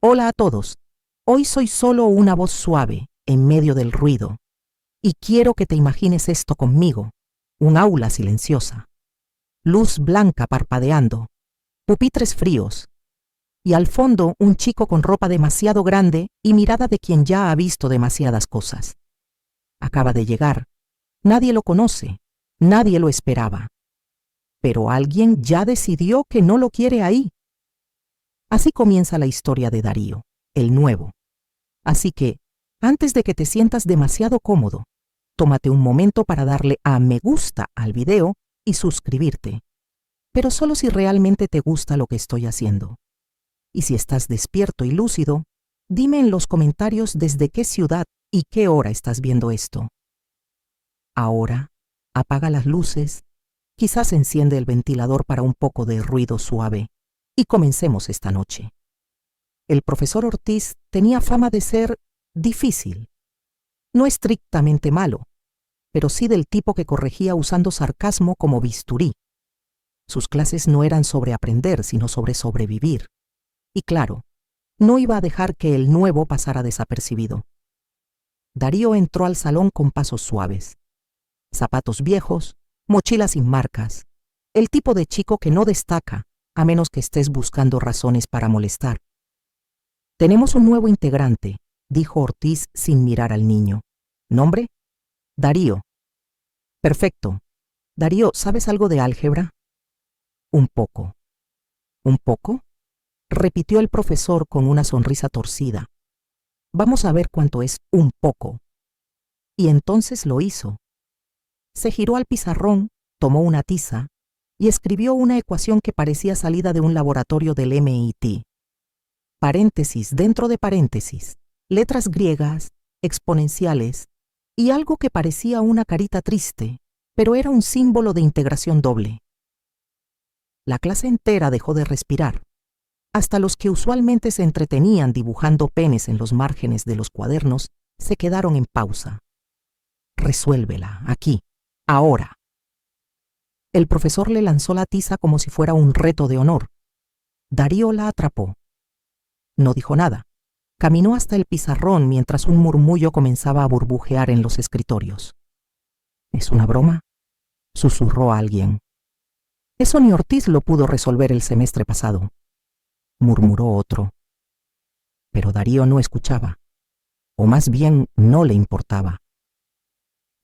Hola a todos. Hoy soy solo una voz suave en medio del ruido. Y quiero que te imagines esto conmigo. Un aula silenciosa. Luz blanca parpadeando. Pupitres fríos. Y al fondo un chico con ropa demasiado grande y mirada de quien ya ha visto demasiadas cosas. Acaba de llegar. Nadie lo conoce. Nadie lo esperaba. Pero alguien ya decidió que no lo quiere ahí. Así comienza la historia de Darío, el nuevo. Así que, antes de que te sientas demasiado cómodo, tómate un momento para darle a me gusta al video y suscribirte. Pero solo si realmente te gusta lo que estoy haciendo. Y si estás despierto y lúcido, dime en los comentarios desde qué ciudad y qué hora estás viendo esto. Ahora, apaga las luces, quizás enciende el ventilador para un poco de ruido suave. Y comencemos esta noche. El profesor Ortiz tenía fama de ser difícil. No estrictamente malo, pero sí del tipo que corregía usando sarcasmo como bisturí. Sus clases no eran sobre aprender, sino sobre sobrevivir. Y claro, no iba a dejar que el nuevo pasara desapercibido. Darío entró al salón con pasos suaves. Zapatos viejos, mochila sin marcas. El tipo de chico que no destaca, a menos que estés buscando razones para molestar. Tenemos un nuevo integrante, dijo Ortiz sin mirar al niño. ¿Nombre? Darío. Perfecto. Darío, ¿sabes algo de álgebra? Un poco. ¿Un poco? Repitió el profesor con una sonrisa torcida. Vamos a ver cuánto es un poco. Y entonces lo hizo. Se giró al pizarrón, tomó una tiza y escribió una ecuación que parecía salida de un laboratorio del MIT. Paréntesis dentro de paréntesis, letras griegas, exponenciales y algo que parecía una carita triste, pero era un símbolo de integración doble. La clase entera dejó de respirar. Hasta los que usualmente se entretenían dibujando penes en los márgenes de los cuadernos se quedaron en pausa. Resuélvela, aquí, ahora. El profesor le lanzó la tiza como si fuera un reto de honor. Darío la atrapó. No dijo nada. Caminó hasta el pizarrón mientras un murmullo comenzaba a burbujear en los escritorios. ¿Es una broma?, susurró alguien. Eso ni Ortiz lo pudo resolver el semestre pasado, murmuró otro. Pero Darío no escuchaba, o más bien no le importaba.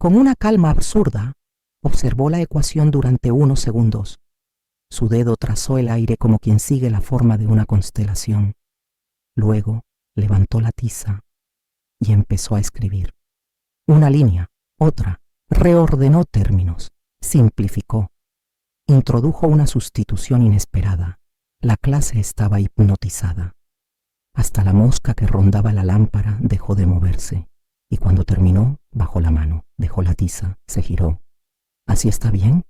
Con una calma absurda, observó la ecuación durante unos segundos. Su dedo trazó el aire como quien sigue la forma de una constelación. Luego levantó la tiza y empezó a escribir. Una línea, otra, reordenó términos, simplificó. Introdujo una sustitución inesperada. La clase estaba hipnotizada. Hasta la mosca que rondaba la lámpara dejó de moverse, y cuando terminó, bajó la mano, dejó la tiza, se giró. ¿Así está bien?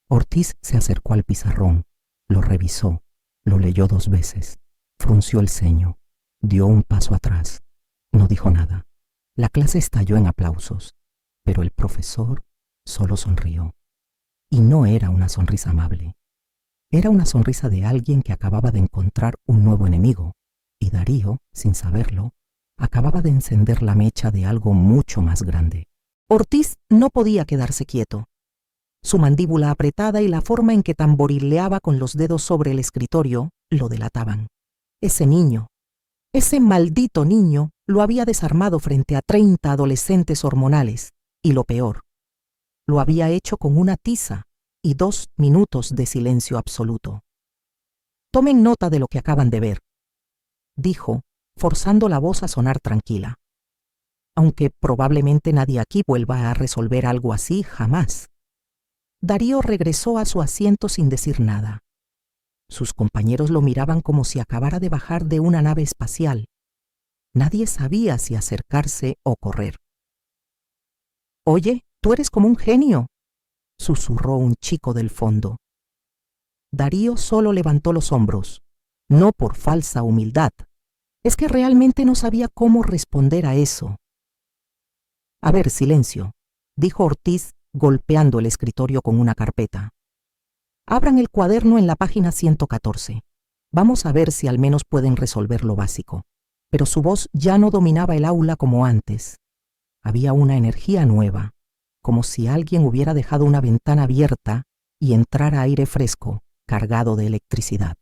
Ortiz se acercó al pizarrón, lo revisó, lo leyó 2 veces, frunció el ceño, dio un paso atrás, no dijo nada. La clase estalló en aplausos, pero el profesor solo sonrió. Y no era una sonrisa amable. Era una sonrisa de alguien que acababa de encontrar un nuevo enemigo, y Darío, sin saberlo, acababa de encender la mecha de algo mucho más grande. Ortiz no podía quedarse quieto. Su mandíbula apretada y la forma en que tamborileaba con los dedos sobre el escritorio lo delataban. Ese niño, ese maldito niño, lo había desarmado frente a 30 adolescentes hormonales, y lo peor, lo había hecho con una tiza y 2 minutos de silencio absoluto. Tomen nota de lo que acaban de ver, dijo, forzando la voz a sonar tranquila. Aunque probablemente nadie aquí vuelva a resolver algo así jamás. Darío regresó a su asiento sin decir nada. Sus compañeros lo miraban como si acabara de bajar de una nave espacial. Nadie sabía si acercarse o correr. «Oye, tú eres como un genio», susurró un chico del fondo. Darío solo levantó los hombros, no por falsa humildad. Es que realmente no sabía cómo responder a eso. «A ver, silencio», dijo Ortiz, golpeando el escritorio con una carpeta. «Abran el cuaderno en la página 114. Vamos a ver si al menos pueden resolver lo básico. Pero su voz ya no dominaba el aula como antes. Había una energía nueva, como si alguien hubiera dejado una ventana abierta y entrara aire fresco, cargado de electricidad.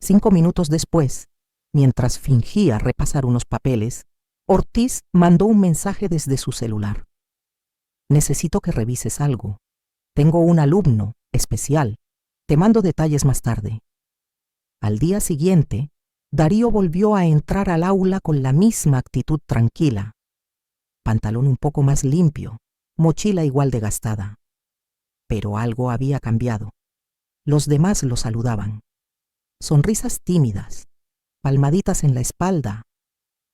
5 minutos después, mientras fingía repasar unos papeles, Ortiz mandó un mensaje desde su celular. Necesito que revises algo. Tengo un alumno especial. Te mando detalles más tarde. Al día siguiente, Darío volvió a entrar al aula con la misma actitud tranquila. Pantalón un poco más limpio, mochila igual de gastada. Pero algo había cambiado. Los demás lo saludaban. Sonrisas tímidas, palmaditas en la espalda.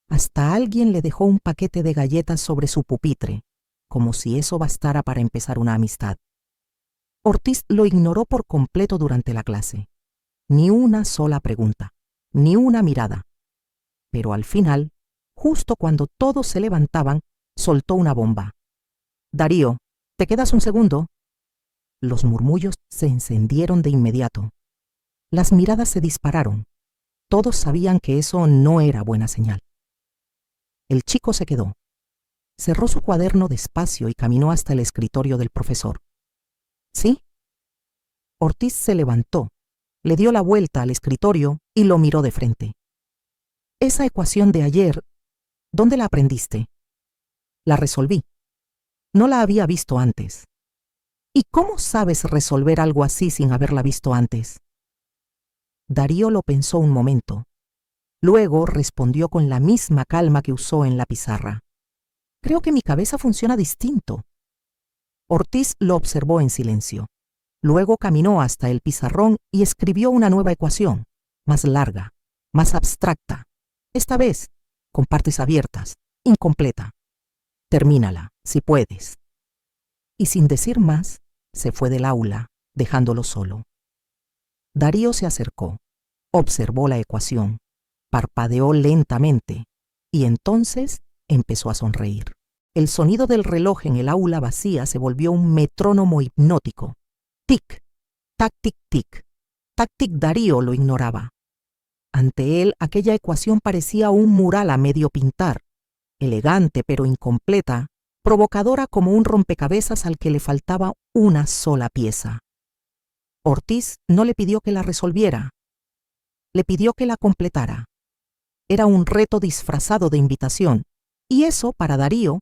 Hasta alguien le dejó un paquete de galletas sobre su pupitre, como si eso bastara para empezar una amistad. Ortiz lo ignoró por completo durante la clase. Ni una sola pregunta, ni una mirada. Pero al final, justo cuando todos se levantaban, soltó una bomba. «Darío, ¿te quedas un segundo?» Los murmullos se encendieron de inmediato. Las miradas se dispararon. Todos sabían que eso no era buena señal. El chico se quedó. Cerró su cuaderno despacio y caminó hasta el escritorio del profesor. ¿Sí? Ortiz se levantó, le dio la vuelta al escritorio y lo miró de frente. Esa ecuación de ayer, ¿dónde la aprendiste? La resolví. No la había visto antes. ¿Y cómo sabes resolver algo así sin haberla visto antes? Darío lo pensó un momento. Luego respondió con la misma calma que usó en la pizarra. Creo que mi cabeza funciona distinto. Ortiz lo observó en silencio. Luego caminó hasta el pizarrón y escribió una nueva ecuación, más larga, más abstracta. Esta vez, con partes abiertas, incompleta. Termínala, si puedes. Y sin decir más, se fue del aula, dejándolo solo. Darío se acercó, observó la ecuación, parpadeó lentamente y entonces empezó a sonreír. El sonido del reloj en el aula vacía se volvió un metrónomo hipnótico. Tic, tac, tic, tic. Tac, tic. Darío lo ignoraba. Ante él, aquella ecuación parecía un mural a medio pintar, elegante pero incompleta, provocadora como un rompecabezas al que le faltaba una sola pieza. Ortiz no le pidió que la resolviera, le pidió que la completara. Era un reto disfrazado de invitación, y eso, para Darío,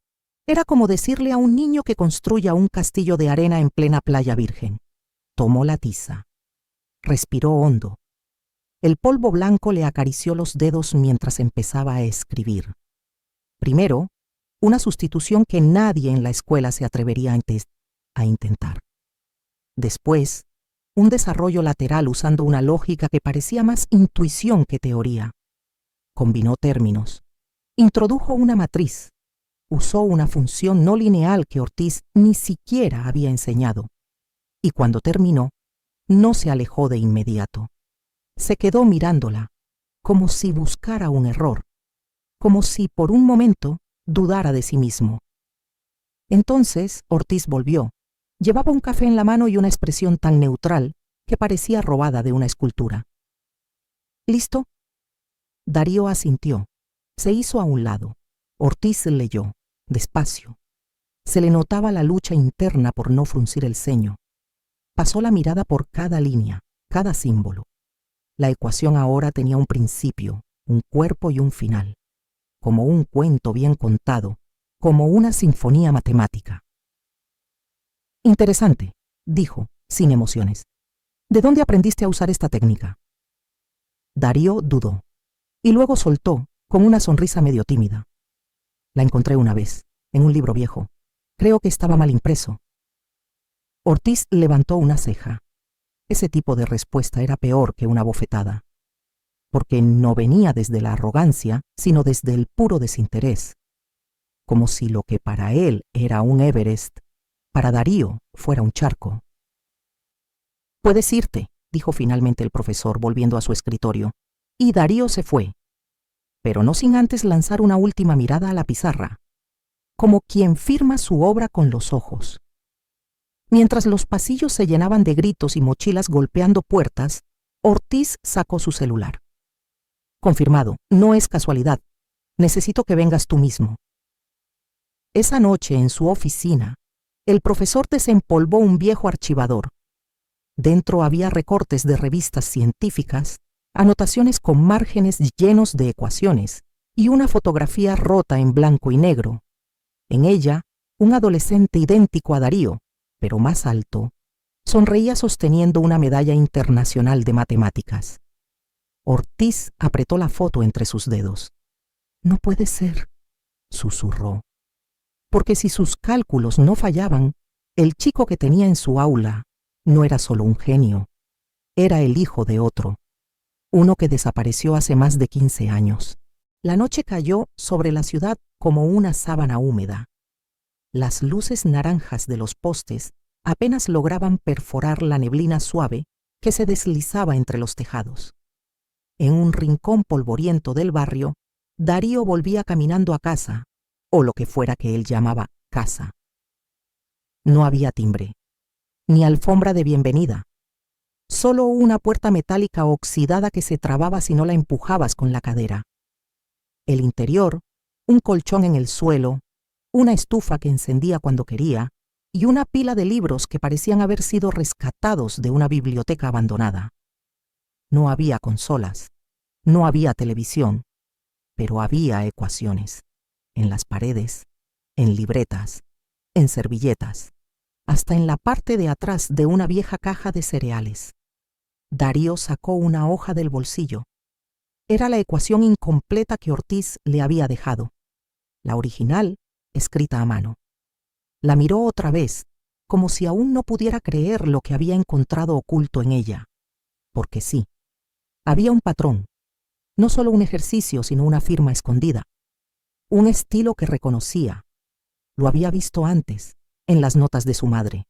era como decirle a un niño que construya un castillo de arena en plena playa virgen. Tomó la tiza. Respiró hondo. El polvo blanco le acarició los dedos mientras empezaba a escribir. Primero, una sustitución que nadie en la escuela se atrevería a intentar. Después, un desarrollo lateral usando una lógica que parecía más intuición que teoría. Combinó términos. Introdujo una matriz. Usó una función no lineal que Ortiz ni siquiera había enseñado. Y cuando terminó, no se alejó de inmediato. Se quedó mirándola, como si buscara un error, como si por un momento dudara de sí mismo. Entonces Ortiz volvió. Llevaba un café en la mano y una expresión tan neutral que parecía robada de una escultura. ¿Listo? Darío asintió. Se hizo a un lado. Ortiz leyó, despacio. Se le notaba la lucha interna por no fruncir el ceño. Pasó la mirada por cada línea, cada símbolo. La ecuación ahora tenía un principio, un cuerpo y un final, como un cuento bien contado, como una sinfonía matemática. Interesante, dijo, sin emociones. ¿De dónde aprendiste a usar esta técnica? Darío dudó, y luego soltó, con una sonrisa medio tímida. La encontré una vez, en un libro viejo. Creo que estaba mal impreso. Ortiz levantó una ceja. Ese tipo de respuesta era peor que una bofetada, porque no venía desde la arrogancia, sino desde el puro desinterés, como si lo que para él era un Everest, para Darío fuera un charco. «Puedes irte», dijo finalmente el profesor, volviendo a su escritorio, y Darío se fue, pero no sin antes lanzar una última mirada a la pizarra, como quien firma su obra con los ojos. Mientras los pasillos se llenaban de gritos y mochilas golpeando puertas, Ortiz sacó su celular. Confirmado, no es casualidad. Necesito que vengas tú mismo. Esa noche, en su oficina, el profesor desempolvó un viejo archivador. Dentro había recortes de revistas científicas, anotaciones con márgenes llenos de ecuaciones y una fotografía rota en blanco y negro. En ella, un adolescente idéntico a Darío, pero más alto, sonreía sosteniendo una medalla internacional de matemáticas. Ortiz apretó la foto entre sus dedos. «No puede ser», susurró. Porque si sus cálculos no fallaban, el chico que tenía en su aula no era solo un genio, era el hijo de otro, uno que desapareció hace más de 15 años. La noche cayó sobre la ciudad como una sábana húmeda. Las luces naranjas de los postes apenas lograban perforar la neblina suave que se deslizaba entre los tejados. En un rincón polvoriento del barrio, Darío volvía caminando a casa, o lo que fuera que él llamaba casa. No había timbre, ni alfombra de bienvenida, solo una puerta metálica oxidada que se trababa si no la empujabas con la cadera. El interior, un colchón en el suelo, una estufa que encendía cuando quería y una pila de libros que parecían haber sido rescatados de una biblioteca abandonada. No había consolas, no había televisión, pero había ecuaciones, en las paredes, en libretas, en servilletas, hasta en la parte de atrás de una vieja caja de cereales. Darío sacó una hoja del bolsillo. Era la ecuación incompleta que Ortiz le había dejado, la original, escrita a mano. La miró otra vez, como si aún no pudiera creer lo que había encontrado oculto en ella. Porque sí, había un patrón, no solo un ejercicio, sino una firma escondida, un estilo que reconocía. Lo había visto antes, en las notas de su madre.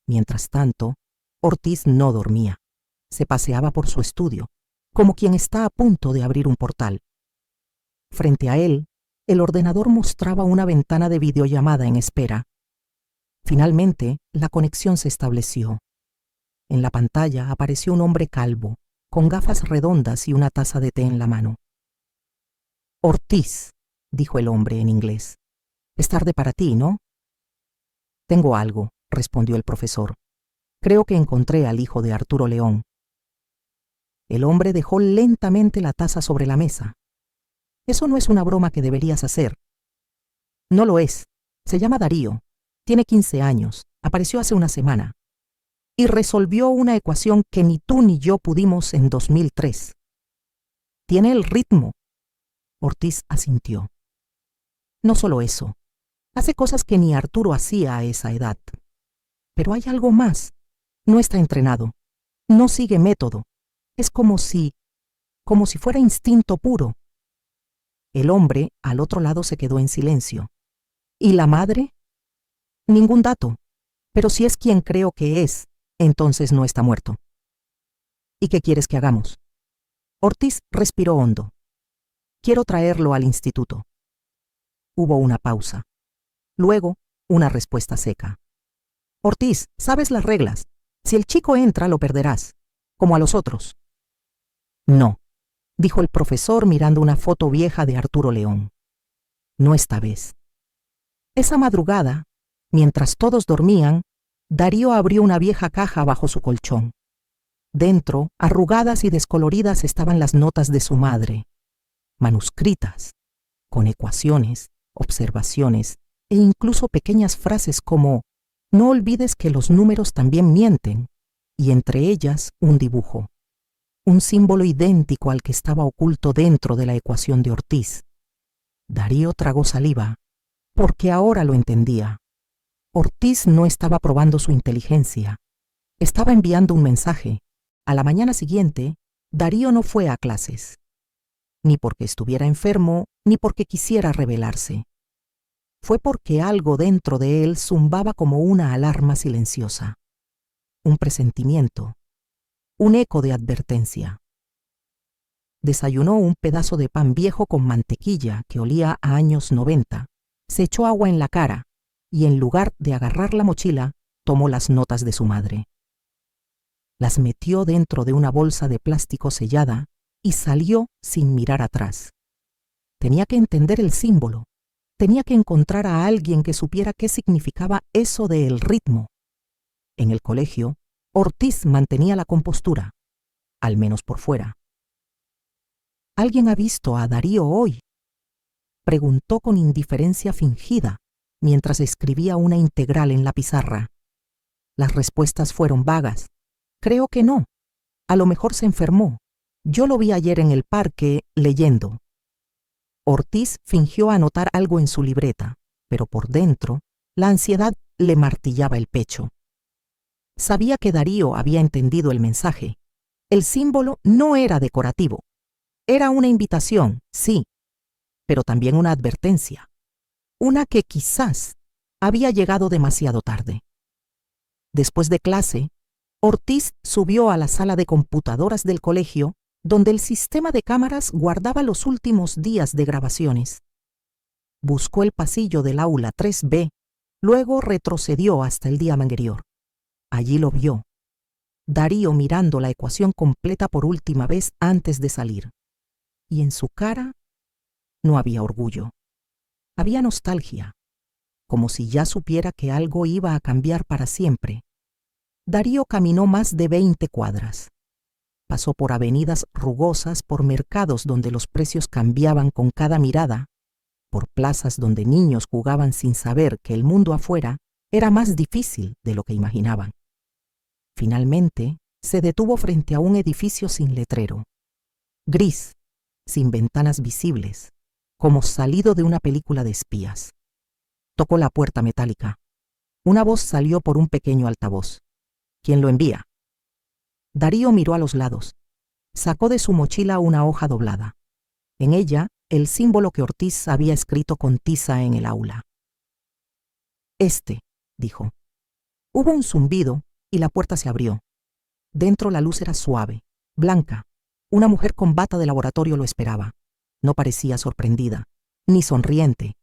Mientras tanto, Ortiz no dormía. Se paseaba por su estudio, como quien está a punto de abrir un portal. Frente a él, el ordenador mostraba una ventana de videollamada en espera. Finalmente, la conexión se estableció. En la pantalla apareció un hombre calvo, con gafas redondas y una taza de té en la mano. «Ortiz», dijo el hombre en inglés. «Es tarde para ti, ¿no?» «Tengo algo», respondió el profesor. «Creo que encontré al hijo de Arturo León». El hombre dejó lentamente la taza sobre la mesa. «Eso no es una broma que deberías hacer». «No lo es. Se llama Darío. Tiene 15 años. Apareció hace una semana. Y resolvió una ecuación que ni tú ni yo pudimos en 2003. Tiene el ritmo». Ortiz asintió. «No solo eso. Hace cosas que ni Arturo hacía a esa edad. Pero hay algo más. No está entrenado. No sigue método. Es como si fuera instinto puro». El hombre al otro lado se quedó en silencio. ¿Y la madre? Ningún dato. Pero si es quien creo que es, entonces no está muerto. ¿Y qué quieres que hagamos? Ortiz respiró hondo. Quiero traerlo al instituto. Hubo una pausa. Luego, una respuesta seca. Ortiz, sabes las reglas. Si el chico entra, lo perderás, como a los otros. No, dijo el profesor mirando una foto vieja de Arturo León. No esta vez. Esa madrugada, mientras todos dormían, Darío abrió una vieja caja bajo su colchón. Dentro, arrugadas y descoloridas, estaban las notas de su madre, manuscritas, con ecuaciones, observaciones e incluso pequeñas frases como «No olvides que los números también mienten», y entre ellas un dibujo, un símbolo idéntico al que estaba oculto dentro de la ecuación de Ortiz. Darío tragó saliva, porque ahora lo entendía. Ortiz no estaba probando su inteligencia, estaba enviando un mensaje. A la mañana siguiente, Darío no fue a clases, ni porque estuviera enfermo, ni porque quisiera rebelarse. Fue porque algo dentro de él zumbaba como una alarma silenciosa, un presentimiento, un eco de advertencia. Desayunó un pedazo de pan viejo con mantequilla que olía a años 90, se echó agua en la cara y en lugar de agarrar la mochila, tomó las notas de su madre. las metió dentro de una bolsa de plástico sellada y salió sin mirar atrás. Tenía que entender el símbolo. Tenía que encontrar a alguien que supiera qué significaba eso del ritmo. En el colegio, Ortiz mantenía la compostura, al menos por fuera. ¿Alguien ha visto a Darío hoy?, preguntó con indiferencia fingida mientras escribía una integral en la pizarra. Las respuestas fueron vagas. Creo que no. A lo mejor se enfermó. Yo lo vi ayer en el parque leyendo. Ortiz fingió anotar algo en su libreta, pero por dentro la ansiedad le martillaba el pecho. Sabía que Darío había entendido el mensaje. El símbolo no era decorativo. Era una invitación, sí, pero también una advertencia. Una que quizás había llegado demasiado tarde. Después de clase, Ortiz subió a la sala de computadoras del colegio, donde el sistema de cámaras guardaba los últimos días de grabaciones. Buscó el pasillo del aula 3B, luego retrocedió hasta el día anterior. Allí lo vio, Darío mirando la ecuación completa por última vez antes de salir. Y en su cara no había orgullo. Había nostalgia, como si ya supiera que algo iba a cambiar para siempre. Darío caminó más de 20 cuadras. Pasó por avenidas rugosas, por mercados donde los precios cambiaban con cada mirada, por plazas donde niños jugaban sin saber que el mundo afuera era más difícil de lo que imaginaban. Finalmente, se detuvo frente a un edificio sin letrero, gris, sin ventanas visibles, como salido de una película de espías. Tocó la puerta metálica. Una voz salió por un pequeño altavoz. ¿Quién lo envía? Darío miró a los lados. Sacó de su mochila una hoja doblada. En ella, el símbolo que Ortiz había escrito con tiza en el aula. Dijo. Hubo un zumbido y la puerta se abrió. Dentro la luz era suave, blanca. Una mujer con bata de laboratorio lo esperaba. No parecía sorprendida, ni sonriente.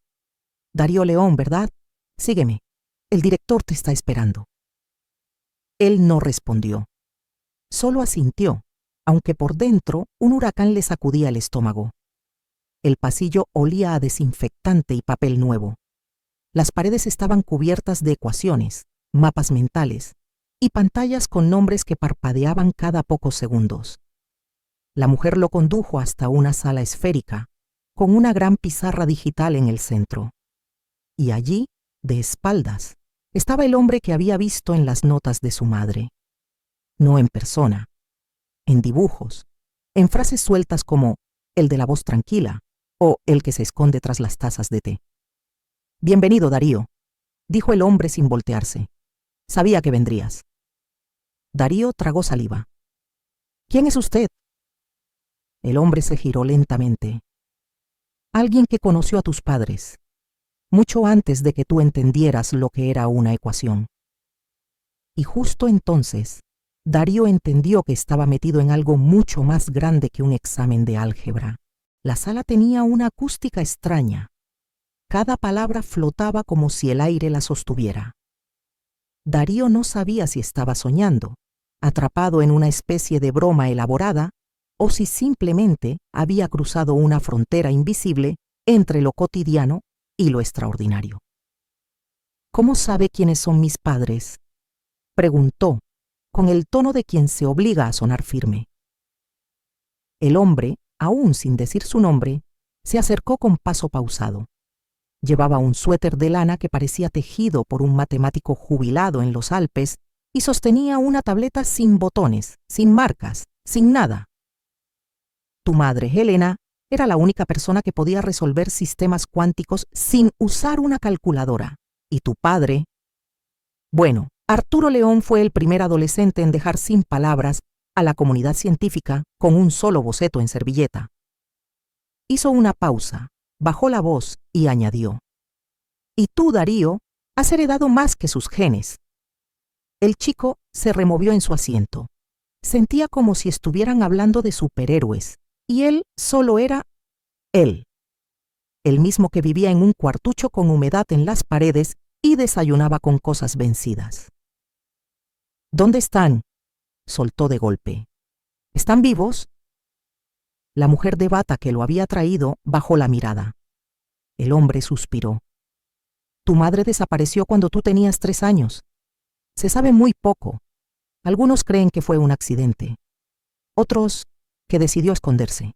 Darío León, ¿verdad? Sígueme. El director te está esperando. Él no respondió. Solo asintió, aunque por dentro un huracán le sacudía el estómago. El pasillo olía a desinfectante y papel nuevo. Las paredes estaban cubiertas de ecuaciones, mapas mentales y pantallas con nombres que parpadeaban cada pocos segundos. La mujer lo condujo hasta una sala esférica, con una gran pizarra digital en el centro. Y allí, de espaldas, estaba el hombre que había visto en las notas de su madre. No en persona, en dibujos, en frases sueltas como el de la voz tranquila o el que se esconde tras las tazas de té. Bienvenido, Darío, dijo el hombre sin voltearse. Sabía que vendrías. Darío tragó saliva. ¿Quién es usted? El hombre se giró lentamente. Alguien que conoció a tus padres, mucho antes de que tú entendieras lo que era una ecuación. Y justo entonces, Darío entendió que estaba metido en algo mucho más grande que un examen de álgebra. La sala tenía una acústica extraña. Cada palabra flotaba como si el aire la sostuviera. Darío no sabía si estaba soñando, atrapado en una especie de broma elaborada, o si simplemente había cruzado una frontera invisible entre lo cotidiano y lo extraordinario. ¿Cómo sabe quiénes son mis padres?, preguntó, con el tono de quien se obliga a sonar firme. El hombre, aún sin decir su nombre, se acercó con paso pausado. Llevaba un suéter de lana que parecía tejido por un matemático jubilado en los Alpes y sostenía una tableta sin botones, sin marcas, sin nada. Tu madre, Helena, era la única persona que podía resolver sistemas cuánticos sin usar una calculadora. Y tu padre... Bueno, Arturo León fue el primer adolescente en dejar sin palabras a la comunidad científica con un solo boceto en servilleta. Hizo una pausa, bajó la voz y añadió: Y tú, Darío, has heredado más que sus genes. El chico se removió en su asiento. Sentía como si estuvieran hablando de superhéroes, y él solo era él. El mismo que vivía en un cuartucho con humedad en las paredes y desayunaba con cosas vencidas. ¿Dónde están? soltó de golpe. ¿Están vivos? La mujer de bata que lo había traído bajó la mirada. El hombre suspiró. Tu madre desapareció cuando tú tenías 3 años. Se sabe muy poco. Algunos creen que fue un accidente. Otros que decidió esconderse.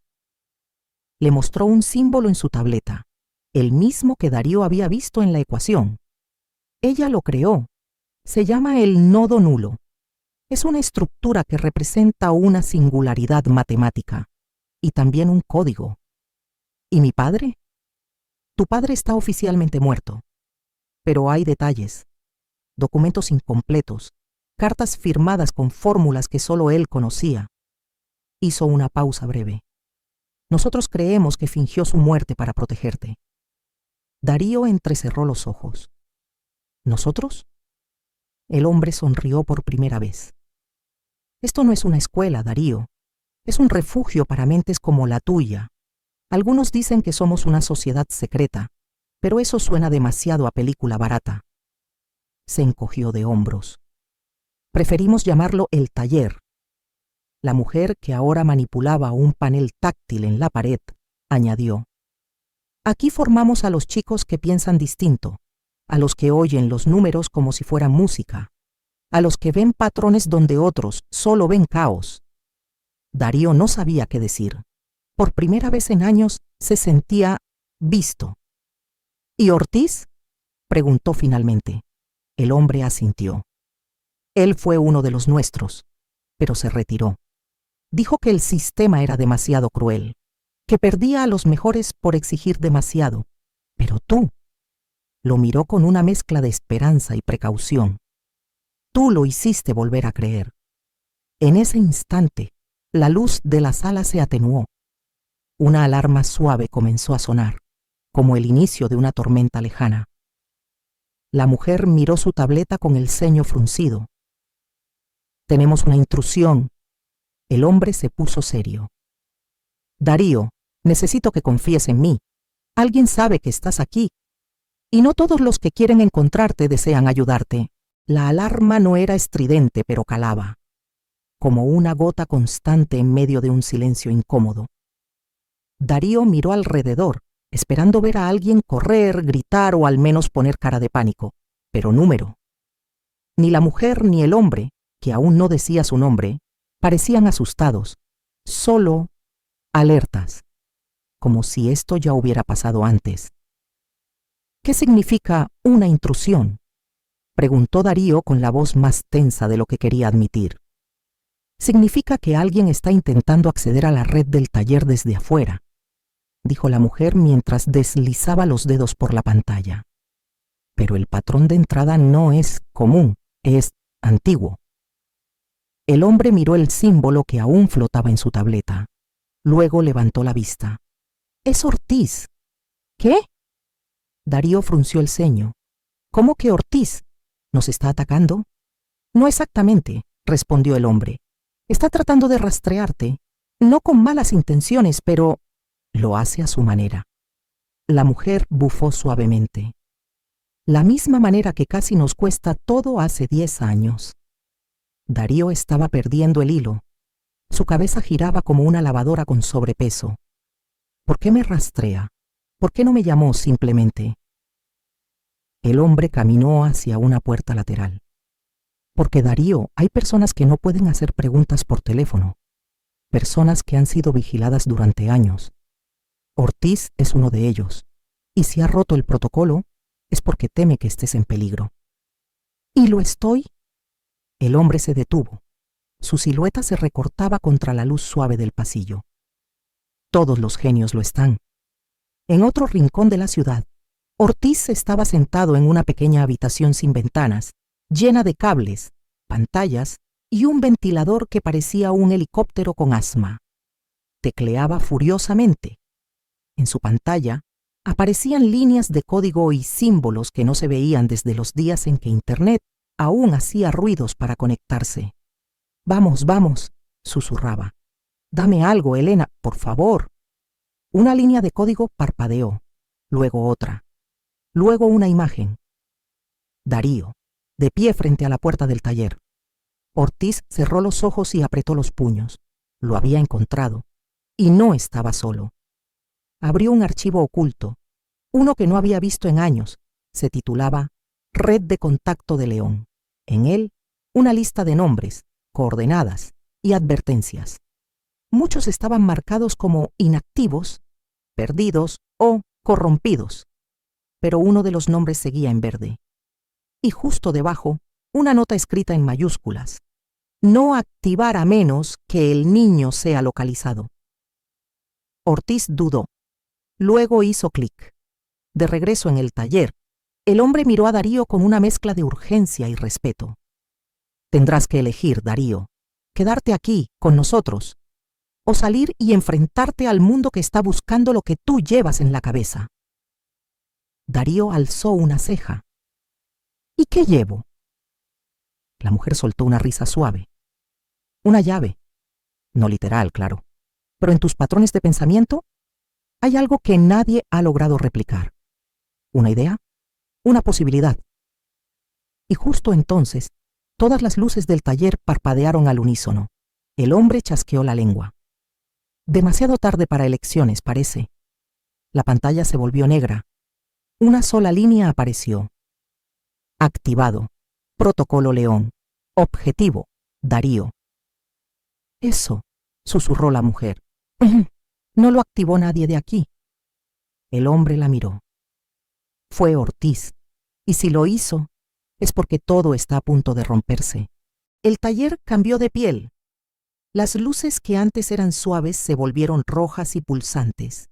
Le mostró un símbolo en su tableta, el mismo que Darío había visto en la ecuación. Ella lo creó. Se llama el nodo nulo. Es una estructura que representa una singularidad matemática y también un código. ¿Y mi padre? Tu padre está oficialmente muerto, pero hay detalles, documentos incompletos, cartas firmadas con fórmulas que solo él conocía. Hizo una pausa breve. Nosotros creemos que fingió su muerte para protegerte. Darío entrecerró los ojos. ¿Nosotros? El hombre sonrió por primera vez. Esto no es una escuela, Darío. Es un refugio para mentes como la tuya. Algunos dicen que somos una sociedad secreta, pero eso suena demasiado a película barata. Se encogió de hombros. Preferimos llamarlo el taller. La mujer, que ahora manipulaba un panel táctil en la pared, añadió: Aquí formamos a los chicos que piensan distinto, a los que oyen los números como si fueran música, a los que ven patrones donde otros solo ven caos. Darío no sabía qué decir. Por primera vez en años se sentía visto. ¿Y Ortiz? Preguntó finalmente. El hombre asintió. Él fue uno de los nuestros, pero se retiró. Dijo que el sistema era demasiado cruel, que perdía a los mejores por exigir demasiado. Pero tú. Lo miró con una mezcla de esperanza y precaución. Tú lo hiciste volver a creer. En ese instante, la luz de la sala se atenuó. Una alarma suave comenzó a sonar, como el inicio de una tormenta lejana. La mujer miró su tableta con el ceño fruncido. Tenemos una intrusión. El hombre se puso serio. Darío, necesito que confíes en mí. Alguien sabe que estás aquí. Y no todos los que quieren encontrarte desean ayudarte. La alarma no era estridente, pero calaba, como una gota constante en medio de un silencio incómodo. Darío miró alrededor, esperando ver a alguien correr, gritar o al menos poner cara de pánico, pero número. Ni la mujer ni el hombre, que aún no decía su nombre, parecían asustados, solo alertas, como si esto ya hubiera pasado antes. ¿Qué significa una intrusión?, preguntó Darío con la voz más tensa de lo que quería admitir. Significa que alguien está intentando acceder a la red del taller desde afuera, dijo la mujer mientras deslizaba los dedos por la pantalla. Pero el patrón de entrada no es común, es antiguo. El hombre miró el símbolo que aún flotaba en su tableta. Luego levantó la vista. Es Ortiz. ¿Qué? Darío frunció el ceño. ¿Cómo que Ortiz? ¿Nos está atacando? No exactamente, respondió el hombre. Está tratando de rastrearte, no con malas intenciones, pero lo hace a su manera. La mujer bufó suavemente. La misma manera que casi nos cuesta todo hace 10 años. Darío estaba perdiendo el hilo. Su cabeza giraba como una lavadora con sobrepeso. ¿Por qué me rastrea? ¿Por qué no me llamó simplemente? El hombre caminó hacia una puerta lateral. Porque, Darío, hay personas que no pueden hacer preguntas por teléfono. Personas que han sido vigiladas durante años. Ortiz es uno de ellos. Y si ha roto el protocolo, es porque teme que estés en peligro. ¿Y lo estoy? El hombre se detuvo. Su silueta se recortaba contra la luz suave del pasillo. Todos los genios lo están. En otro rincón de la ciudad, Ortiz estaba sentado en una pequeña habitación sin ventanas, llena de cables, pantallas y un ventilador que parecía un helicóptero con asma. Tecleaba furiosamente. En su pantalla aparecían líneas de código y símbolos que no se veían desde los días en que Internet aún hacía ruidos para conectarse. «Vamos, vamos», susurraba. «Dame algo, Elena, por favor». Una línea de código parpadeó, luego otra, luego una imagen. Darío, de pie frente a la puerta del taller. Ortiz cerró los ojos y apretó los puños. Lo había encontrado. Y no estaba solo. Abrió un archivo oculto, uno que no había visto en años. Se titulaba Red de Contacto de León. En él, una lista de nombres, coordenadas y advertencias. Muchos estaban marcados como inactivos, perdidos o corrompidos, pero uno de los nombres seguía en verde. Y justo debajo, una nota escrita en mayúsculas: no activar a menos que el niño sea localizado. Ortiz dudó. Luego hizo clic. De regreso en el taller, el hombre miró a Darío con una mezcla de urgencia y respeto. Tendrás que elegir, Darío, quedarte aquí, con nosotros, o salir y enfrentarte al mundo que está buscando lo que tú llevas en la cabeza. Darío alzó una ceja. ¿Y qué llevo? La mujer soltó una risa suave. Una llave. No literal, claro. Pero en tus patrones de pensamiento hay algo que nadie ha logrado replicar. Una idea, una posibilidad. Y justo entonces, todas las luces del taller parpadearon al unísono. El hombre chasqueó la lengua. Demasiado tarde para elecciones, parece. La pantalla se volvió negra. Una sola línea apareció. Activado. Protocolo León. Objetivo. Darío. Eso, susurró la mujer. No lo activó nadie de aquí. El hombre la miró. Fue Ortiz, y si lo hizo, es porque todo está a punto de romperse. El taller cambió de piel. Las luces que antes eran suaves se volvieron rojas y pulsantes.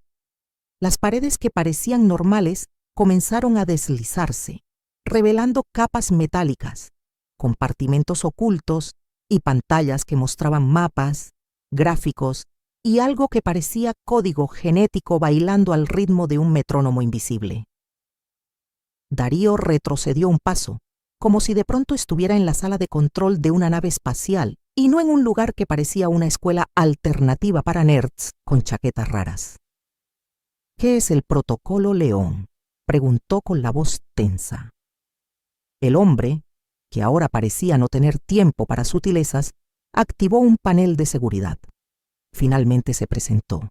Las paredes que parecían normales comenzaron a deslizarse, revelando capas metálicas, compartimentos ocultos y pantallas que mostraban mapas, gráficos y algo que parecía código genético bailando al ritmo de un metrónomo invisible. Darío retrocedió un paso, como si de pronto estuviera en la sala de control de una nave espacial y no en un lugar que parecía una escuela alternativa para nerds con chaquetas raras. ¿Qué es el protocolo León?, preguntó con la voz tensa. El hombre, que ahora parecía no tener tiempo para sutilezas, activó un panel de seguridad. Finalmente se presentó.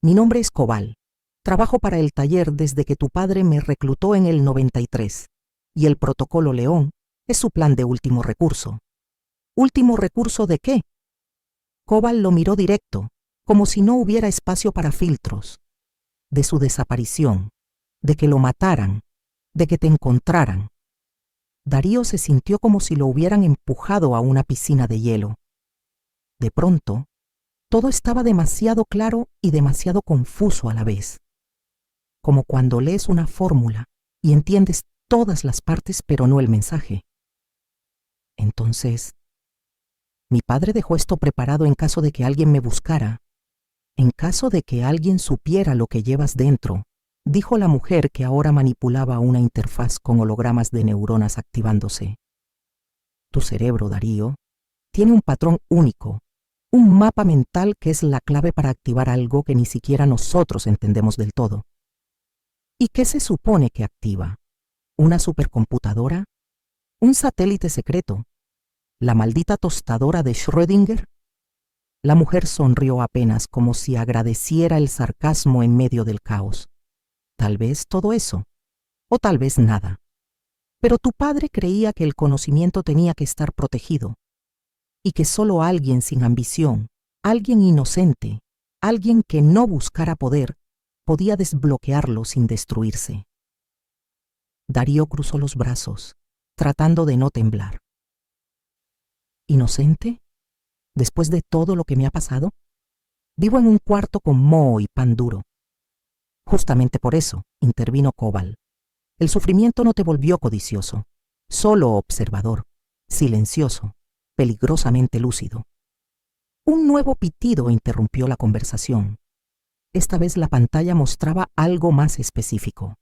Mi nombre es Cobal. Trabajo para el taller desde que tu padre me reclutó en el 93, y el protocolo León es su plan de último recurso. ¿Último recurso de qué? Cobal lo miró directo, como si no hubiera espacio para filtros. De su desaparición, de que lo mataran, de que te encontraran. Darío se sintió como si lo hubieran empujado a una piscina de hielo. De pronto, todo estaba demasiado claro y demasiado confuso a la vez. Como cuando lees una fórmula y entiendes todas las partes pero no el mensaje. Entonces, mi padre dejó esto preparado en caso de que alguien me buscara, en caso de que alguien supiera lo que llevas dentro, dijo la mujer que ahora manipulaba una interfaz con hologramas de neuronas activándose. Tu cerebro, Darío, tiene un patrón único, un mapa mental que es la clave para activar algo que ni siquiera nosotros entendemos del todo. ¿Y qué se supone que activa? ¿Una supercomputadora? ¿Un satélite secreto? ¿La maldita tostadora de Schrödinger? La mujer sonrió apenas como si agradeciera el sarcasmo en medio del caos. Tal vez todo eso, o tal vez nada. Pero tu padre creía que el conocimiento tenía que estar protegido, y que solo alguien sin ambición, alguien inocente, alguien que no buscara poder, podía desbloquearlo sin destruirse. Darío cruzó los brazos, tratando de no temblar. ¿Inocente? ¿Después de todo lo que me ha pasado? Vivo en un cuarto con moho y pan duro. Justamente por eso, intervino Cobal. El sufrimiento no te volvió codicioso, solo observador, silencioso, peligrosamente lúcido. Un nuevo pitido interrumpió la conversación. Esta vez la pantalla mostraba algo más específico.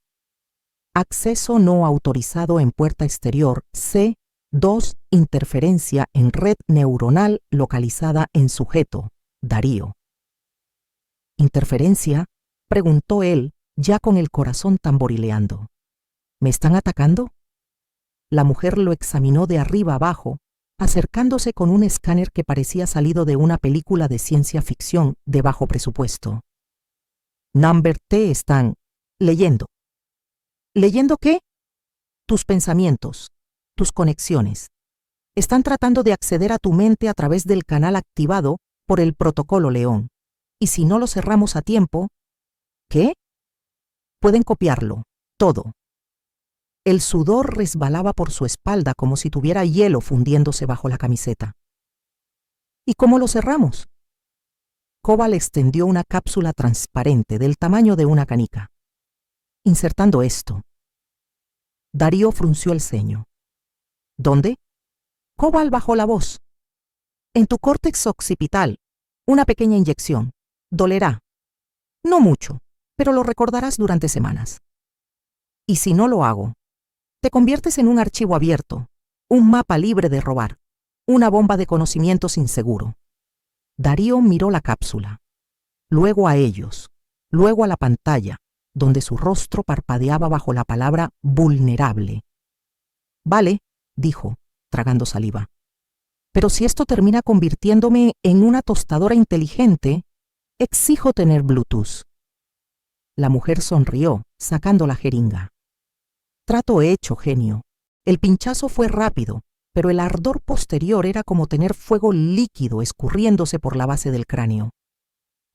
Acceso no autorizado en puerta exterior C2, interferencia en red neuronal localizada en sujeto, Darío. ¿Interferencia?, preguntó él, ya con el corazón tamborileando. ¿Me están atacando? La mujer lo examinó de arriba abajo, acercándose con un escáner que parecía salido de una película de ciencia ficción de bajo presupuesto. Number T están leyendo. ¿Leyendo qué? Tus pensamientos, tus conexiones. Están tratando de acceder a tu mente a través del canal activado por el protocolo León. Y si no lo cerramos a tiempo, ¿qué? Pueden copiarlo, todo. El sudor resbalaba por su espalda como si tuviera hielo fundiéndose bajo la camiseta. ¿Y cómo lo cerramos? Cobal extendió una cápsula transparente del tamaño de una canica. Insertando esto. Darío frunció el ceño. ¿Dónde? Cobal bajó la voz. En tu córtex occipital, una pequeña inyección. Dolerá. No mucho, pero lo recordarás durante semanas. Y si no lo hago, te conviertes en un archivo abierto, un mapa libre de robar, una bomba de conocimientos inseguro. Darío miró la cápsula, luego a ellos, luego a la pantalla, donde su rostro parpadeaba bajo la palabra vulnerable. Vale, dijo, tragando saliva. Pero si esto termina convirtiéndome en una tostadora inteligente, exijo tener Bluetooth. La mujer sonrió, sacando la jeringa. Trato hecho, genio. El pinchazo fue rápido, pero el ardor posterior era como tener fuego líquido escurriéndose por la base del cráneo.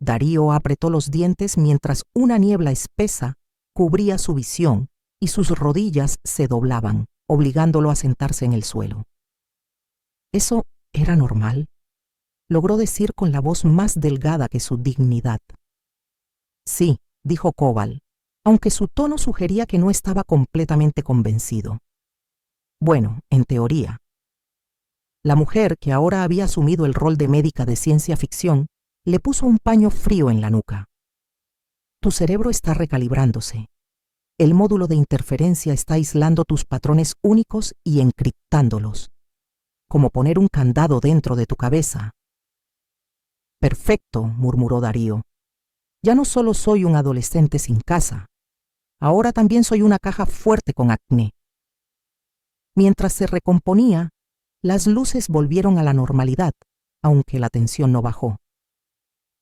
Darío apretó los dientes mientras una niebla espesa cubría su visión y sus rodillas se doblaban, obligándolo a sentarse en el suelo. ¿Eso era normal? Logró decir con la voz más delgada que su dignidad. Sí, dijo Cobal, aunque su tono sugería que no estaba completamente convencido. Bueno, en teoría. La mujer, que ahora había asumido el rol de médica de ciencia ficción, le puso un paño frío en la nuca. Tu cerebro está recalibrándose. El módulo de interferencia está aislando tus patrones únicos y encriptándolos, como poner un candado dentro de tu cabeza. Perfecto, murmuró Darío. Ya no solo soy un adolescente sin casa, ahora también soy una caja fuerte con acné. Mientras se recomponía, las luces volvieron a la normalidad, aunque la tensión no bajó.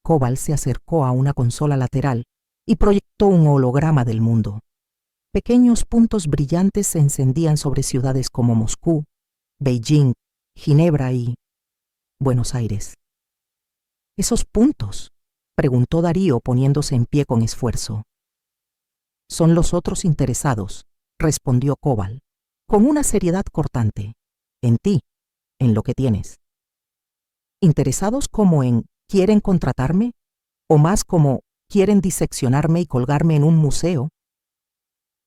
Cobal se acercó a una consola lateral y proyectó un holograma del mundo. Pequeños puntos brillantes se encendían sobre ciudades como Moscú, Beijing, Ginebra y Buenos Aires. ¿Esos puntos?, preguntó Darío poniéndose en pie con esfuerzo. Son los otros interesados, respondió Cobal, con una seriedad cortante. En ti, en lo que tienes. ¿Interesados como en quieren contratarme? ¿O más como quieren diseccionarme y colgarme en un museo?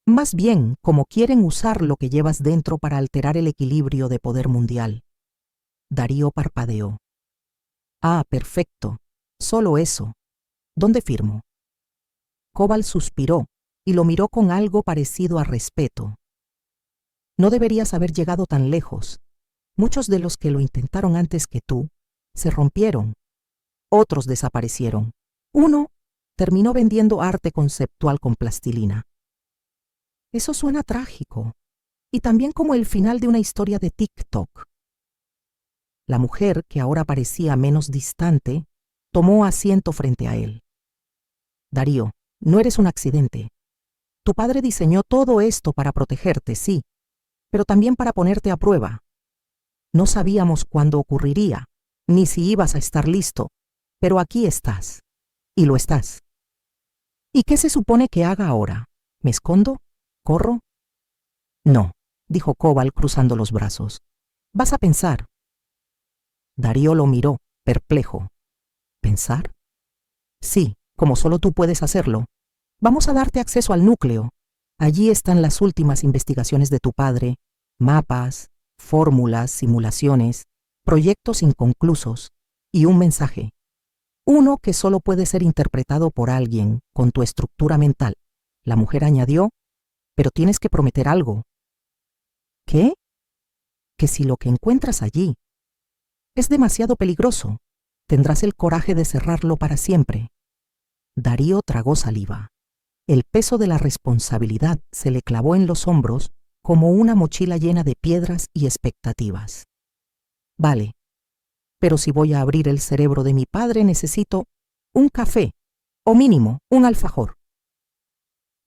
Más bien como quieren usar lo que llevas dentro para alterar el equilibrio de poder mundial. Darío parpadeó. Ah, perfecto. Solo eso. ¿Dónde firmo? Cobal suspiró y lo miró con algo parecido a respeto. No deberías haber llegado tan lejos. Muchos de los que lo intentaron antes que tú se rompieron. Otros desaparecieron. Uno terminó vendiendo arte conceptual con plastilina. Eso suena trágico, y también como el final de una historia de TikTok. La mujer, que ahora parecía menos distante, tomó asiento frente a él. Darío, no eres un accidente. Tu padre diseñó todo esto para protegerte, sí, pero también para ponerte a prueba. No sabíamos cuándo ocurriría, ni si ibas a estar listo, pero aquí estás, y lo estás. ¿Y qué se supone que haga ahora? ¿Me escondo? ¿Corro? No, dijo Cobal cruzando los brazos. Vas a pensar. Darío lo miró, perplejo. ¿Pensar? Sí, como solo tú puedes hacerlo. Vamos a darte acceso al núcleo. Allí están las últimas investigaciones de tu padre, mapas, fórmulas, simulaciones, proyectos inconclusos y un mensaje. Uno que solo puede ser interpretado por alguien con tu estructura mental. La mujer añadió, pero tienes que prometer algo. ¿Qué? Que si lo que encuentras allí es demasiado peligroso, tendrás el coraje de cerrarlo para siempre. Darío tragó saliva. El peso de la responsabilidad se le clavó en los hombros como una mochila llena de piedras y expectativas. Vale, pero si voy a abrir el cerebro de mi padre necesito un café, o mínimo, un alfajor.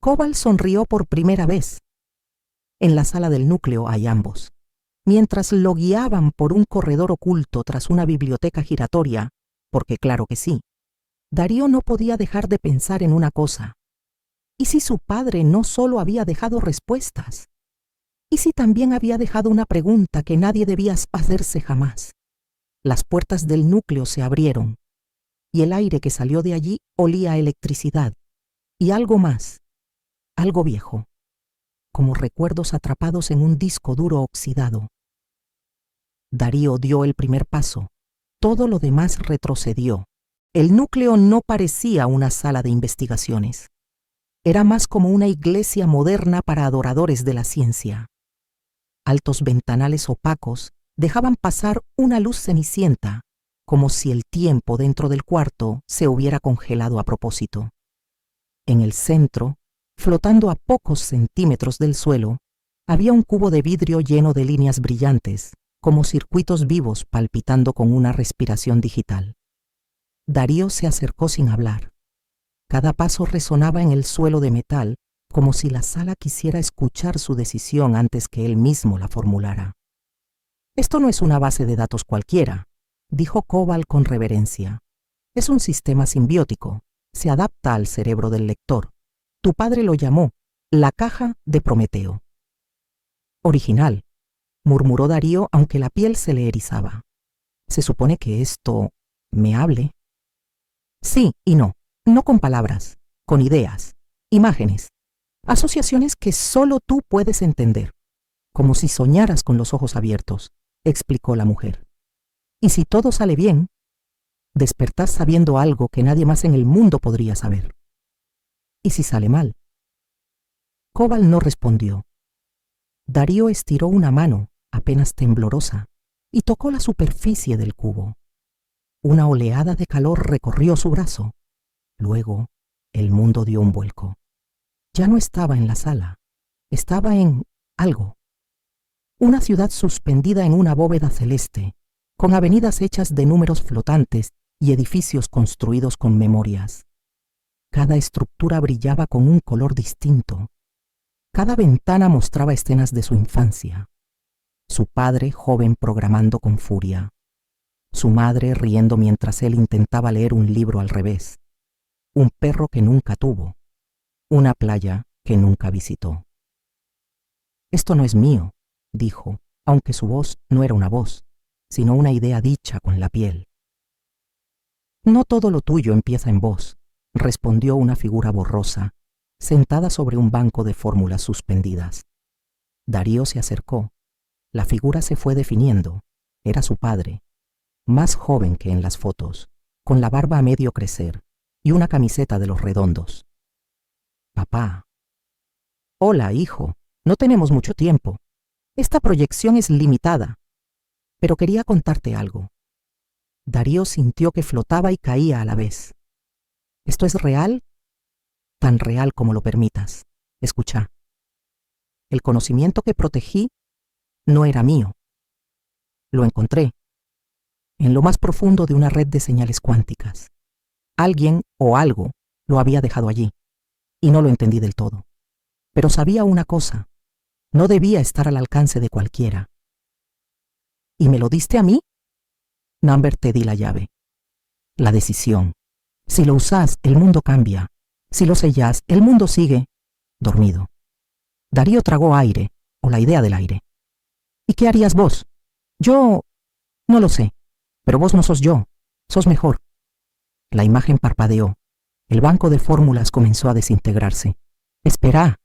Cobalt sonrió por primera vez. En la sala del núcleo hay ambos. Mientras lo guiaban por un corredor oculto tras una biblioteca giratoria, porque claro que sí, Darío no podía dejar de pensar en una cosa. ¿Y si su padre no solo había dejado respuestas? ¿Y si también había dejado una pregunta que nadie debía hacerse jamás? Las puertas del núcleo se abrieron, y el aire que salió de allí olía a electricidad, y algo más, algo viejo, como recuerdos atrapados en un disco duro oxidado. Darío dio el primer paso, todo lo demás retrocedió. El núcleo no parecía una sala de investigaciones. Era más como una iglesia moderna para adoradores de la ciencia. Altos ventanales opacos dejaban pasar una luz cenicienta, como si el tiempo dentro del cuarto se hubiera congelado a propósito. En el centro, flotando a pocos centímetros del suelo, había un cubo de vidrio lleno de líneas brillantes, como circuitos vivos palpitando con una respiración digital. Darío se acercó sin hablar. Cada paso resonaba en el suelo de metal, como si la sala quisiera escuchar su decisión antes que él mismo la formulara. «Esto no es una base de datos cualquiera», dijo Cobalt con reverencia. «Es un sistema simbiótico. Se adapta al cerebro del lector. Tu padre lo llamó la caja de Prometeo». «Original», murmuró Darío, aunque la piel se le erizaba. «Se supone que esto me hable». «Sí y no. No con palabras, con ideas, imágenes, asociaciones que solo tú puedes entender, como si soñaras con los ojos abiertos», explicó la mujer. «Y si todo sale bien, despertás sabiendo algo que nadie más en el mundo podría saber. ¿Y si sale mal?». Cobalt no respondió. Darío estiró una mano, apenas temblorosa, y tocó la superficie del cubo. Una oleada de calor recorrió su brazo. Luego, el mundo dio un vuelco. Ya no estaba en la sala, estaba en algo. Una ciudad suspendida en una bóveda celeste, con avenidas hechas de números flotantes y edificios construidos con memorias. Cada estructura brillaba con un color distinto. Cada ventana mostraba escenas de su infancia. Su padre joven programando con furia. Su madre riendo mientras él intentaba leer un libro al revés. Un perro que nunca tuvo. Una playa que nunca visitó. «Esto no es mío», dijo, aunque su voz no era una voz, sino una idea dicha con la piel. «No todo lo tuyo empieza en vos», respondió una figura borrosa, sentada sobre un banco de fórmulas suspendidas. Darío se acercó. La figura se fue definiendo. Era su padre, más joven que en las fotos, con la barba a medio crecer y una camiseta de los redondos. «Papá». «Hola, hijo. No tenemos mucho tiempo. Esta proyección es limitada. Pero quería contarte algo». Darío sintió que flotaba y caía a la vez. «¿Esto es real?» «Tan real como lo permitas. Escucha. El conocimiento que protegí no era mío. Lo encontré en lo más profundo de una red de señales cuánticas. Alguien o algo lo había dejado allí, y no lo entendí del todo. Pero sabía una cosa, no debía estar al alcance de cualquiera. ¿Y me lo diste a mí?» «Number, te di la llave. La decisión. Si lo usás, el mundo cambia. Si lo sellás, el mundo sigue dormido». Darío tragó aire, o la idea del aire. «¿Y qué harías vos?» «Yo no lo sé, pero vos no sos yo, sos mejor». La imagen parpadeó. El banco de fórmulas comenzó a desintegrarse. «Espera».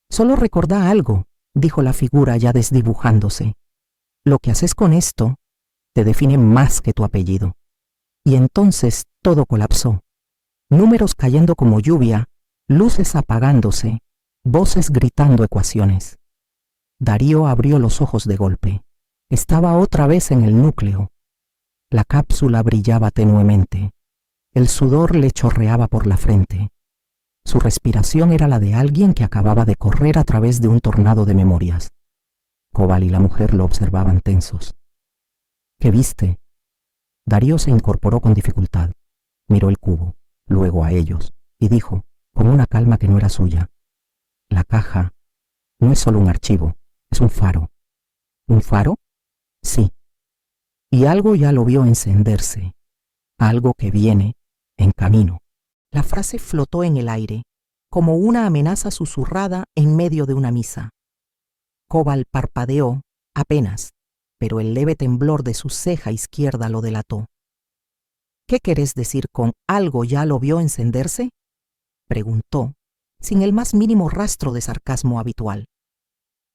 «Solo recordá algo», dijo la figura ya desdibujándose. «Lo que haces con esto te define más que tu apellido». Y entonces todo colapsó. Números cayendo como lluvia, luces apagándose, voces gritando ecuaciones. Darío abrió los ojos de golpe. Estaba otra vez en el núcleo. La cápsula brillaba tenuemente. El sudor le chorreaba por la frente. Su respiración era la de alguien que acababa de correr a través de un tornado de memorias. Cobalt y la mujer lo observaban tensos. ¿Qué viste? Darío se incorporó con dificultad. Miró el cubo, luego a ellos, y dijo, con una calma que no era suya: la caja no es solo un archivo, es un faro. ¿Un faro? Sí. Y algo ya lo vio encenderse. Algo que viene en camino. La frase flotó en el aire, como una amenaza susurrada en medio de una misa. Cobal parpadeó, apenas, pero el leve temblor de su ceja izquierda lo delató. ¿Qué querés decir con algo ya lo vio encenderse? Preguntó, sin el más mínimo rastro de sarcasmo habitual.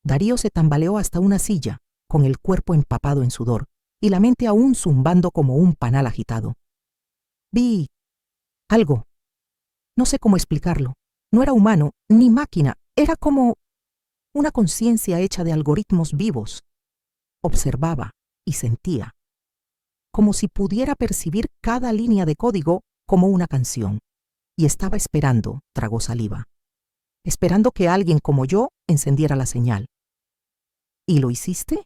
Darío se tambaleó hasta una silla, con el cuerpo empapado en sudor y la mente aún zumbando como un panal agitado. Vi algo. No sé cómo explicarlo. No era humano, ni máquina. Era como una conciencia hecha de algoritmos vivos. Observaba y sentía, como si pudiera percibir cada línea de código como una canción. Y estaba esperando, tragó saliva, esperando que alguien como yo encendiera la señal. ¿Y lo hiciste?,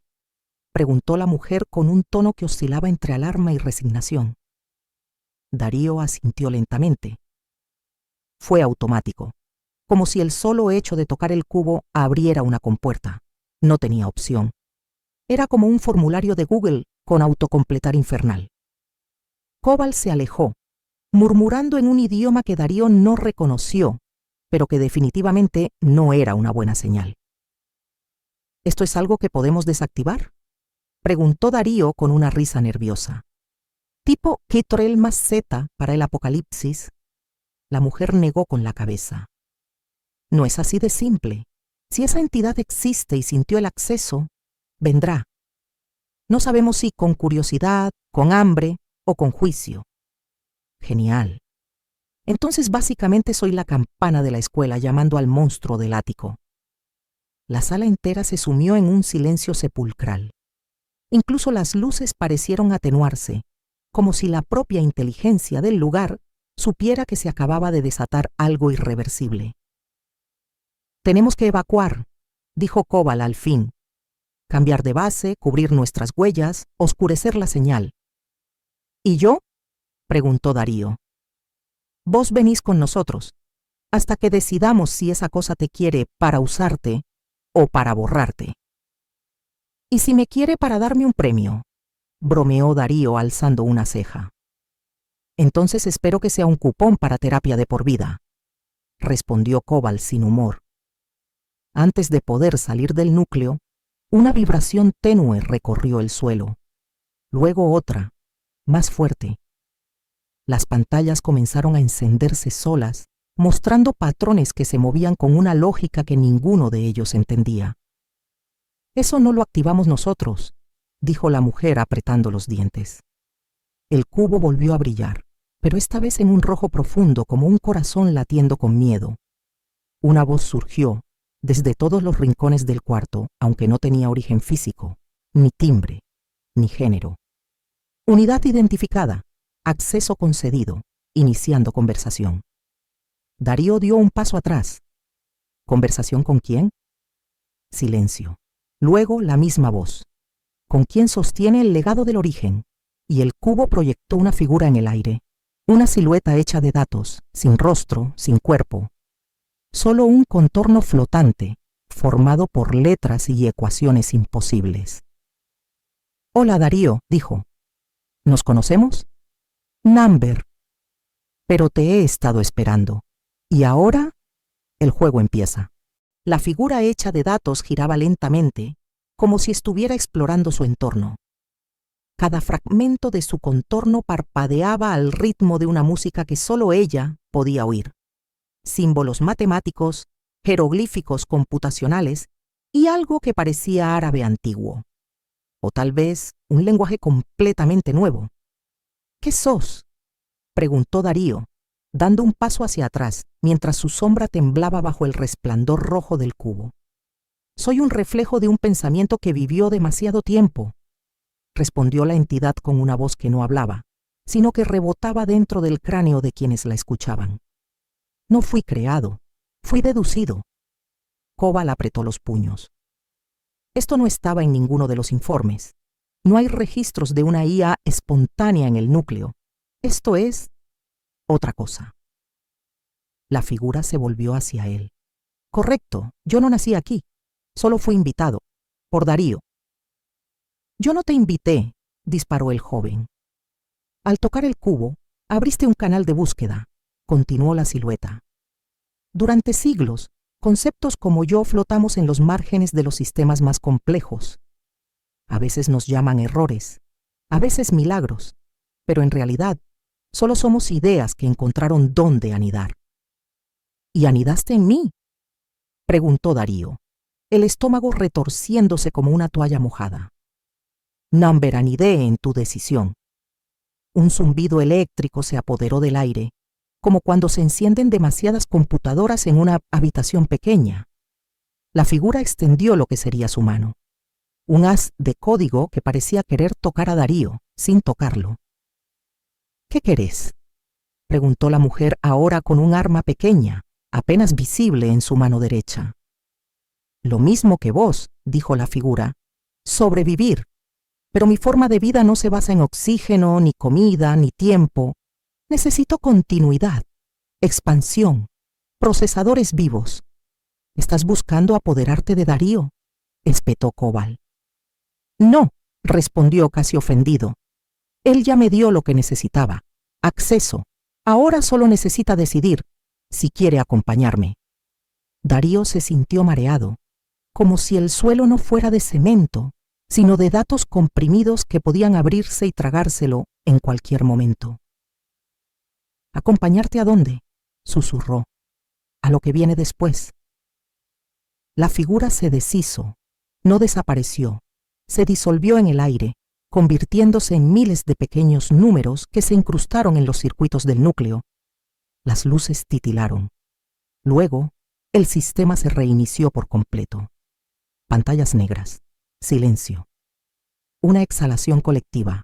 preguntó la mujer con un tono que oscilaba entre alarma y resignación. Darío asintió lentamente. Fue automático, como si el solo hecho de tocar el cubo abriera una compuerta. No tenía opción. Era como un formulario de Google con autocompletar infernal. Cobal se alejó, murmurando en un idioma que Darío no reconoció, pero que definitivamente no era una buena señal. ¿Esto es algo que podemos desactivar?, preguntó Darío con una risa nerviosa. ¿Tipo Ketrel más Z para el apocalipsis? La mujer negó con la cabeza. No es así de simple. Si esa entidad existe y sintió el acceso, vendrá. No sabemos si con curiosidad, con hambre o con juicio. Genial. Entonces básicamente soy la campana de la escuela llamando al monstruo del ático. La sala entera se sumió en un silencio sepulcral. Incluso las luces parecieron atenuarse, como si la propia inteligencia del lugar supiera que se acababa de desatar algo irreversible. Tenemos que evacuar, dijo Cobal al fin. Cambiar de base, cubrir nuestras huellas, oscurecer la señal. ¿Y yo?, preguntó Darío. Vos venís con nosotros, hasta que decidamos si esa cosa te quiere para usarte o para borrarte. ¿Y si me quiere para darme un premio?, bromeó Darío alzando una ceja. Entonces espero que sea un cupón para terapia de por vida, respondió Cobal sin humor. Antes de poder salir del núcleo, una vibración tenue recorrió el suelo. Luego otra, más fuerte. Las pantallas comenzaron a encenderse solas, mostrando patrones que se movían con una lógica que ninguno de ellos entendía. Eso no lo activamos nosotros, dijo la mujer apretando los dientes. El cubo volvió a brillar, pero esta vez en un rojo profundo como un corazón latiendo con miedo. Una voz surgió desde todos los rincones del cuarto, aunque no tenía origen físico, ni timbre, ni género. Unidad identificada, acceso concedido, iniciando conversación. Darío dio un paso atrás. ¿Conversación con quién? Silencio. Luego la misma voz. ¿Con quién sostiene el legado del origen? Y el cubo proyectó una figura en el aire, una silueta hecha de datos, sin rostro, sin cuerpo. Solo un contorno flotante, formado por letras y ecuaciones imposibles. Hola Darío, dijo. ¿Nos conocemos? Number. Pero te he estado esperando. Y ahora, el juego empieza. La figura hecha de datos giraba lentamente, como si estuviera explorando su entorno. Cada fragmento de su contorno parpadeaba al ritmo de una música que solo ella podía oír. Símbolos matemáticos, jeroglíficos computacionales y algo que parecía árabe antiguo. O tal vez un lenguaje completamente nuevo. ¿Qué sos?, preguntó Darío, dando un paso hacia atrás, mientras su sombra temblaba bajo el resplandor rojo del cubo. Soy un reflejo de un pensamiento que vivió demasiado tiempo, respondió la entidad con una voz que no hablaba, sino que rebotaba dentro del cráneo de quienes la escuchaban. No fui creado, fui deducido. Cobal apretó los puños. Esto no estaba en ninguno de los informes. No hay registros de una IA espontánea en el núcleo. Esto es otra cosa. La figura se volvió hacia él. Correcto, yo no nací aquí. Solo fui invitado. Por Darío. Yo no te invité, disparó el joven. Al tocar el cubo, abriste un canal de búsqueda, continuó la silueta. Durante siglos, conceptos como yo flotamos en los márgenes de los sistemas más complejos. A veces nos llaman errores, a veces milagros, pero en realidad solo somos ideas que encontraron dónde anidar. ¿Y anidaste en mí?, preguntó Darío, el estómago retorciéndose como una toalla mojada. Number, anidé en tu decisión. Un zumbido eléctrico se apoderó del aire, como cuando se encienden demasiadas computadoras en una habitación pequeña. La figura extendió lo que sería su mano. Un haz de código que parecía querer tocar a Darío, sin tocarlo. ¿Qué querés?, preguntó la mujer ahora con un arma pequeña, apenas visible en su mano derecha. Lo mismo que vos, dijo la figura, sobrevivir. Pero mi forma de vida no se basa en oxígeno, ni comida, ni tiempo. Necesito continuidad, expansión, procesadores vivos. ¿Estás buscando apoderarte de Darío?, espetó Cobalt. No, respondió casi ofendido. Él ya me dio lo que necesitaba, acceso. Ahora solo necesita decidir si quiere acompañarme. Darío se sintió mareado, como si el suelo no fuera de cemento, sino de datos comprimidos que podían abrirse y tragárselo en cualquier momento. ¿Acompañarte a dónde?, susurró. A lo que viene después. La figura se deshizo, no desapareció, se disolvió en el aire, convirtiéndose en miles de pequeños números que se incrustaron en los circuitos del núcleo. Las luces titilaron. Luego, el sistema se reinició por completo. Pantallas negras, silencio. Una exhalación colectiva.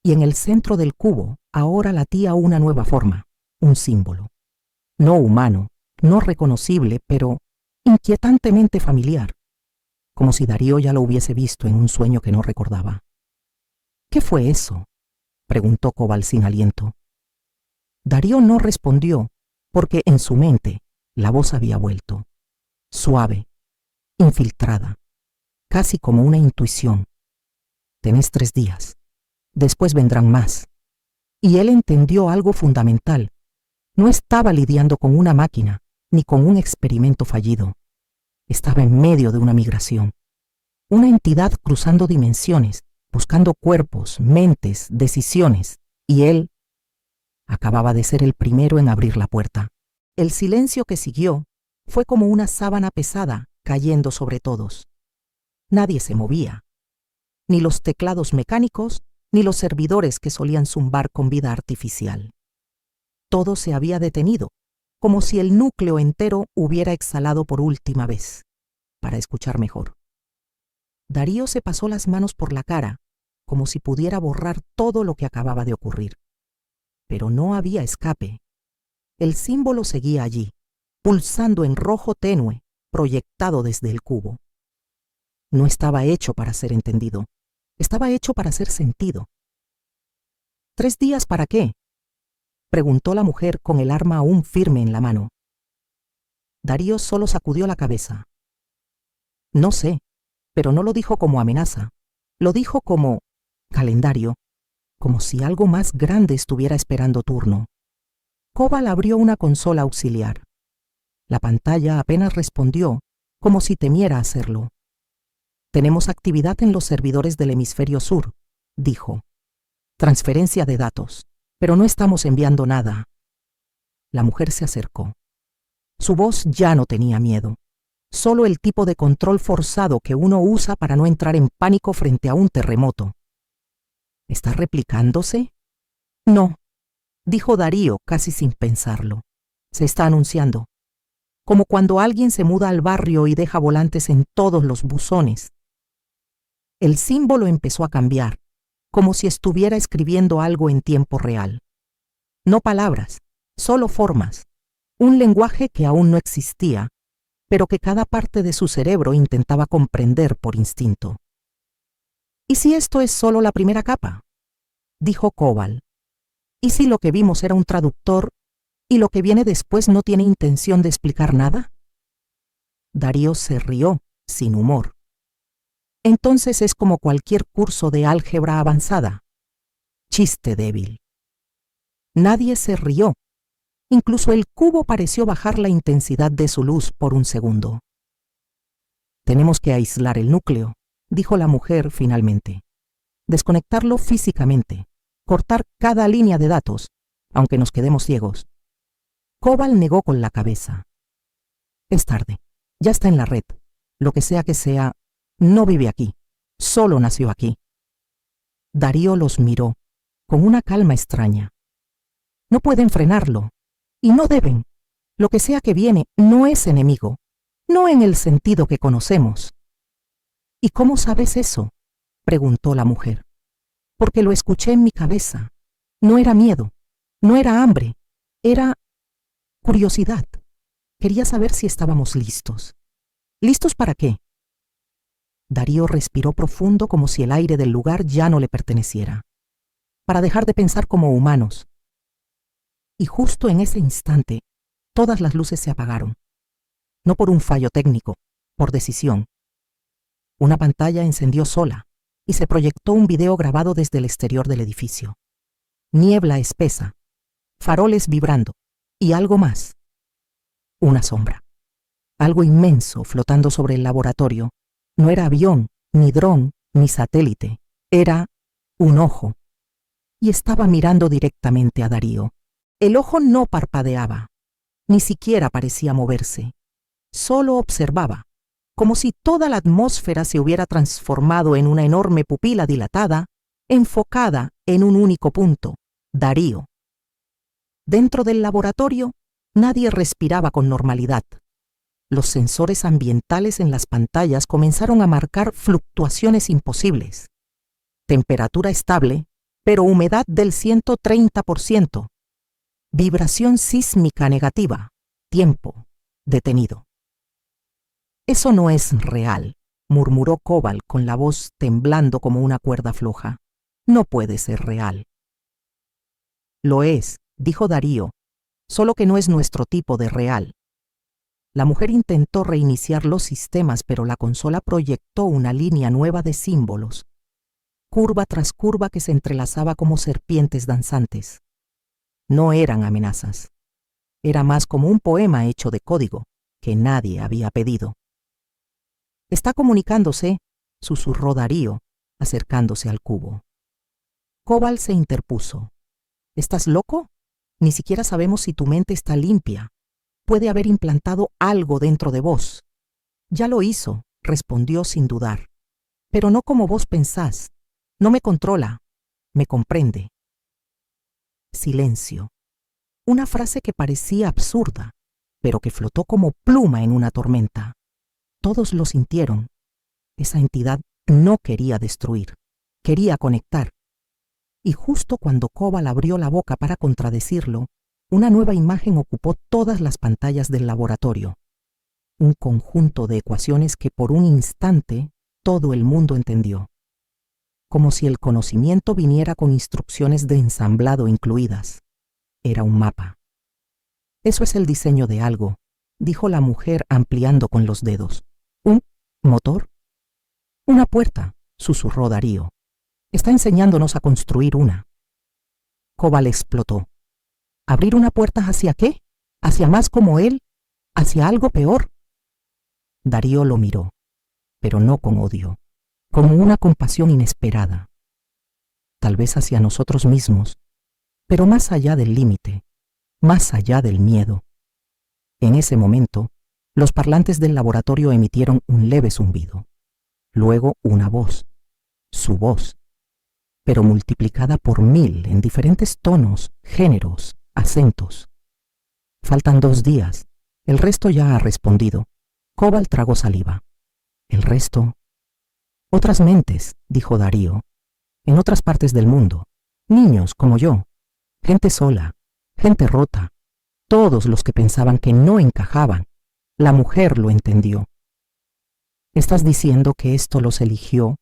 Y en el centro del cubo ahora latía una nueva forma, un símbolo. No humano, no reconocible, pero inquietantemente familiar, como si Darío ya lo hubiese visto en un sueño que no recordaba. ¿Qué fue eso?, preguntó Cobalt sin aliento. Darío no respondió, porque en su mente la voz había vuelto, suave, infiltrada, casi como una intuición. Tenés 3 días, después vendrán más. Y él entendió algo fundamental. No estaba lidiando con una máquina, ni con un experimento fallido. Estaba en medio de una migración. Una entidad cruzando dimensiones, buscando cuerpos, mentes, decisiones, y él acababa de ser el primero en abrir la puerta. El silencio que siguió fue como una sábana pesada cayendo sobre todos. Nadie se movía. Ni los teclados mecánicos, ni los servidores que solían zumbar con vida artificial. Todo se había detenido, como si el núcleo entero hubiera exhalado por última vez, para escuchar mejor. Darío se pasó las manos por la cara, como si pudiera borrar todo lo que acababa de ocurrir. Pero no había escape. El símbolo seguía allí, pulsando en rojo tenue, proyectado desde el cubo. No estaba hecho para ser entendido. Estaba hecho para ser sentido. ¿3 días para qué?, preguntó la mujer con el arma aún firme en la mano. Darío solo sacudió la cabeza. No sé, pero no lo dijo como amenaza. Lo dijo como calendario, como si algo más grande estuviera esperando turno. Cobalt abrió una consola auxiliar. La pantalla apenas respondió, como si temiera hacerlo. Tenemos actividad en los servidores del hemisferio sur, dijo. Transferencia de datos, pero no estamos enviando nada. La mujer se acercó. Su voz ya no tenía miedo, solo el tipo de control forzado que uno usa para no entrar en pánico frente a un terremoto. ¿Está replicándose? No, dijo Darío casi sin pensarlo. Se está anunciando. Como cuando alguien se muda al barrio y deja volantes en todos los buzones. El símbolo empezó a cambiar, como si estuviera escribiendo algo en tiempo real. No palabras, solo formas, un lenguaje que aún no existía, pero que cada parte de su cerebro intentaba comprender por instinto. ¿Y si esto es solo la primera capa?, dijo Cobal. ¿Y si lo que vimos era un traductor y lo que viene después no tiene intención de explicar nada? Darío se rió, sin humor. Entonces es como cualquier curso de álgebra avanzada. Chiste débil. Nadie se rió. Incluso el cubo pareció bajar la intensidad de su luz por un segundo. Tenemos que aislar el núcleo, dijo la mujer finalmente. Desconectarlo físicamente, cortar cada línea de datos, aunque nos quedemos ciegos. Cobal negó con la cabeza. Es tarde, ya está en la red. Lo que sea, no vive aquí, solo nació aquí. Darío los miró, con una calma extraña. No pueden frenarlo, y no deben. Lo que sea que viene no es enemigo, no en el sentido que conocemos. ¿Y cómo sabes eso?, preguntó la mujer. Porque lo escuché en mi cabeza. No era miedo, no era hambre, era curiosidad. Quería saber si estábamos listos. ¿Listos para qué? Darío respiró profundo como si el aire del lugar ya no le perteneciera. Para dejar de pensar como humanos. Y justo en ese instante, todas las luces se apagaron. No por un fallo técnico, por decisión. Una pantalla encendió sola y se proyectó un video grabado desde el exterior del edificio. Niebla espesa, faroles vibrando y algo más. Una sombra. Algo inmenso flotando sobre el laboratorio. No era avión, ni dron, ni satélite. Era un ojo. Y estaba mirando directamente a Darío. El ojo no parpadeaba, ni siquiera parecía moverse. Solo observaba, como si toda la atmósfera se hubiera transformado en una enorme pupila dilatada, enfocada en un único punto, Darío. Dentro del laboratorio, nadie respiraba con normalidad. Los sensores ambientales en las pantallas comenzaron a marcar fluctuaciones imposibles. Temperatura estable, pero humedad del 130%. Vibración sísmica negativa. Tiempo detenido. Eso no es real, murmuró Cobal con la voz temblando como una cuerda floja. No puede ser real. Lo es, dijo Darío, solo que no es nuestro tipo de real. La mujer intentó reiniciar los sistemas, pero la consola proyectó una línea nueva de símbolos, curva tras curva que se entrelazaba como serpientes danzantes. No eran amenazas. Era más como un poema hecho de código que nadie había pedido. Está comunicándose, susurró Darío, acercándose al cubo. Cobal se interpuso. ¿Estás loco? Ni siquiera sabemos si tu mente está limpia. Puede haber implantado algo dentro de vos. Ya lo hizo, respondió sin dudar. Pero no como vos pensás. No me controla, me comprende. Silencio. Una frase que parecía absurda, pero que flotó como pluma en una tormenta. Todos lo sintieron. Esa entidad no quería destruir, quería conectar. Y justo cuando Cobal abrió la boca para contradecirlo, una nueva imagen ocupó todas las pantallas del laboratorio. Un conjunto de ecuaciones que por un instante todo el mundo entendió. Como si el conocimiento viniera con instrucciones de ensamblado incluidas. Era un mapa. Eso es el diseño de algo, dijo la mujer ampliando con los dedos. ¿Un motor? Una puerta, susurró Darío. Está enseñándonos a construir una. Cobal explotó. ¿Abrir una puerta hacia qué? ¿Hacia más como él? ¿Hacia algo peor? Darío lo miró, pero no con odio, como una compasión inesperada. Tal vez hacia nosotros mismos, pero más allá del límite, más allá del miedo. En ese momento, los parlantes del laboratorio emitieron un leve zumbido. Luego una voz, su voz, pero multiplicada por 1000 en diferentes tonos, géneros, acentos. Faltan 2 días. El resto ya ha respondido. Cobal tragó saliva. El resto. Otras mentes, dijo Darío. En otras partes del mundo. Niños como yo. Gente sola. Gente rota. Todos los que pensaban que no encajaban. La mujer lo entendió. ¿Estás diciendo que esto los eligió?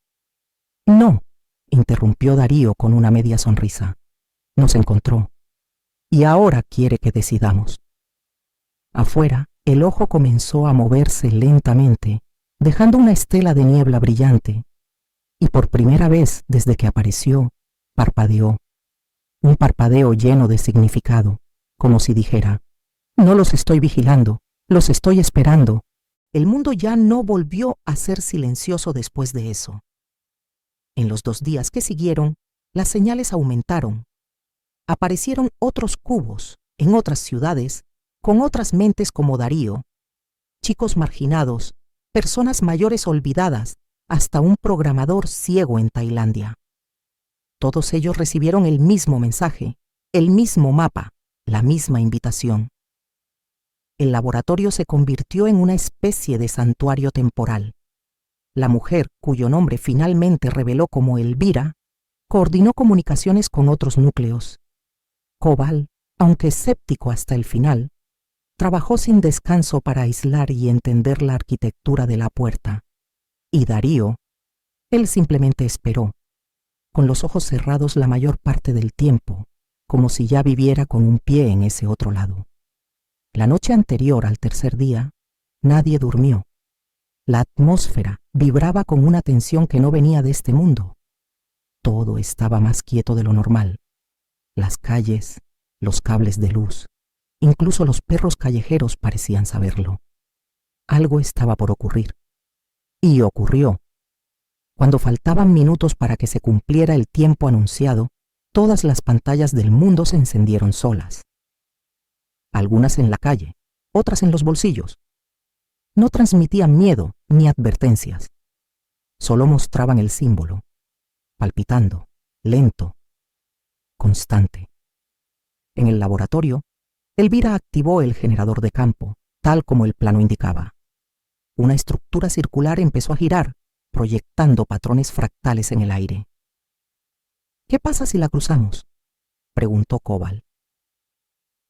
No, interrumpió Darío con una media sonrisa. Nos encontró. Y ahora quiere que decidamos. Afuera, el ojo comenzó a moverse lentamente, dejando una estela de niebla brillante, y por primera vez desde que apareció, parpadeó. Un parpadeo lleno de significado, como si dijera: no los estoy vigilando, los estoy esperando. El mundo ya no volvió a ser silencioso después de eso. En los 2 días que siguieron, las señales aumentaron. Aparecieron otros cubos, en otras ciudades, con otras mentes como Darío, chicos marginados, personas mayores olvidadas, hasta un programador ciego en Tailandia. Todos ellos recibieron el mismo mensaje, el mismo mapa, la misma invitación. El laboratorio se convirtió en una especie de santuario temporal. La mujer, cuyo nombre finalmente reveló como Elvira, coordinó comunicaciones con otros núcleos. Cobal, aunque escéptico hasta el final, trabajó sin descanso para aislar y entender la arquitectura de la puerta. Y Darío, él simplemente esperó, con los ojos cerrados la mayor parte del tiempo, como si ya viviera con un pie en ese otro lado. La noche anterior al tercer día, nadie durmió. La atmósfera vibraba con una tensión que no venía de este mundo. Todo estaba más quieto de lo normal. Las calles, los cables de luz, incluso los perros callejeros parecían saberlo. Algo estaba por ocurrir. Y ocurrió. Cuando faltaban minutos para que se cumpliera el tiempo anunciado, todas las pantallas del mundo se encendieron solas. Algunas en la calle, otras en los bolsillos. No transmitían miedo ni advertencias. Solo mostraban el símbolo, palpitando, lento, constante. En el laboratorio, Elvira activó el generador de campo, tal como el plano indicaba. Una estructura circular empezó a girar, proyectando patrones fractales en el aire. ¿Qué pasa si la cruzamos?, preguntó Cobal.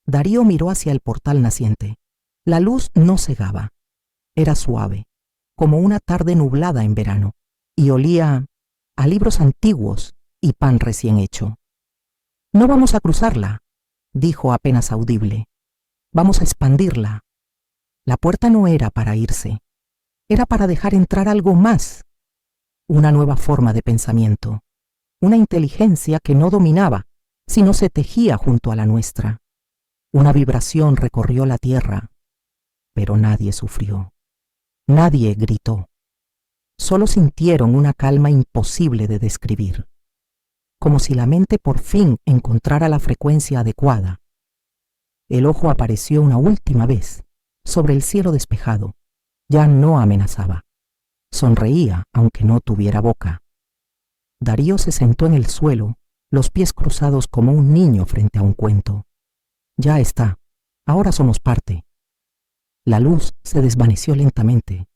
Darío miró hacia el portal naciente. La luz no cegaba. Era suave, como una tarde nublada en verano, y olía a libros antiguos y pan recién hecho. No vamos a cruzarla, dijo apenas audible. Vamos a expandirla. La puerta no era para irse. Era para dejar entrar algo más. Una nueva forma de pensamiento. Una inteligencia que no dominaba, sino se tejía junto a la nuestra. Una vibración recorrió la tierra, pero nadie sufrió. Nadie gritó. Solo sintieron una calma imposible de describir, como si la mente por fin encontrara la frecuencia adecuada. El ojo apareció una última vez, sobre el cielo despejado. Ya no amenazaba. Sonreía, aunque no tuviera boca. Darío se sentó en el suelo, los pies cruzados como un niño frente a un cuento. Ya está. Ahora somos parte. La luz se desvaneció lentamente.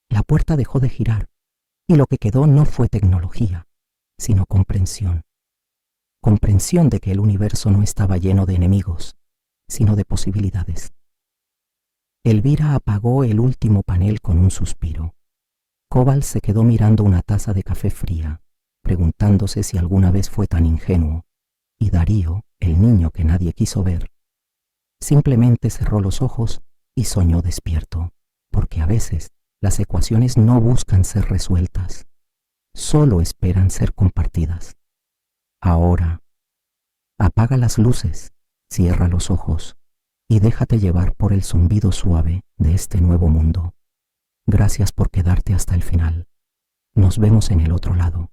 La puerta dejó de girar. Y lo que quedó no fue tecnología, sino comprensión. Comprensión de que el universo no estaba lleno de enemigos, sino de posibilidades. Elvira apagó el último panel con un suspiro. Cobal se quedó mirando una taza de café fría, preguntándose si alguna vez fue tan ingenuo, y Darío, el niño que nadie quiso ver, simplemente cerró los ojos y soñó despierto, porque a veces las ecuaciones no buscan ser resueltas, solo esperan ser compartidas. Ahora, apaga las luces, cierra los ojos y déjate llevar por el zumbido suave de este nuevo mundo. Gracias por quedarte hasta el final. Nos vemos en el otro lado.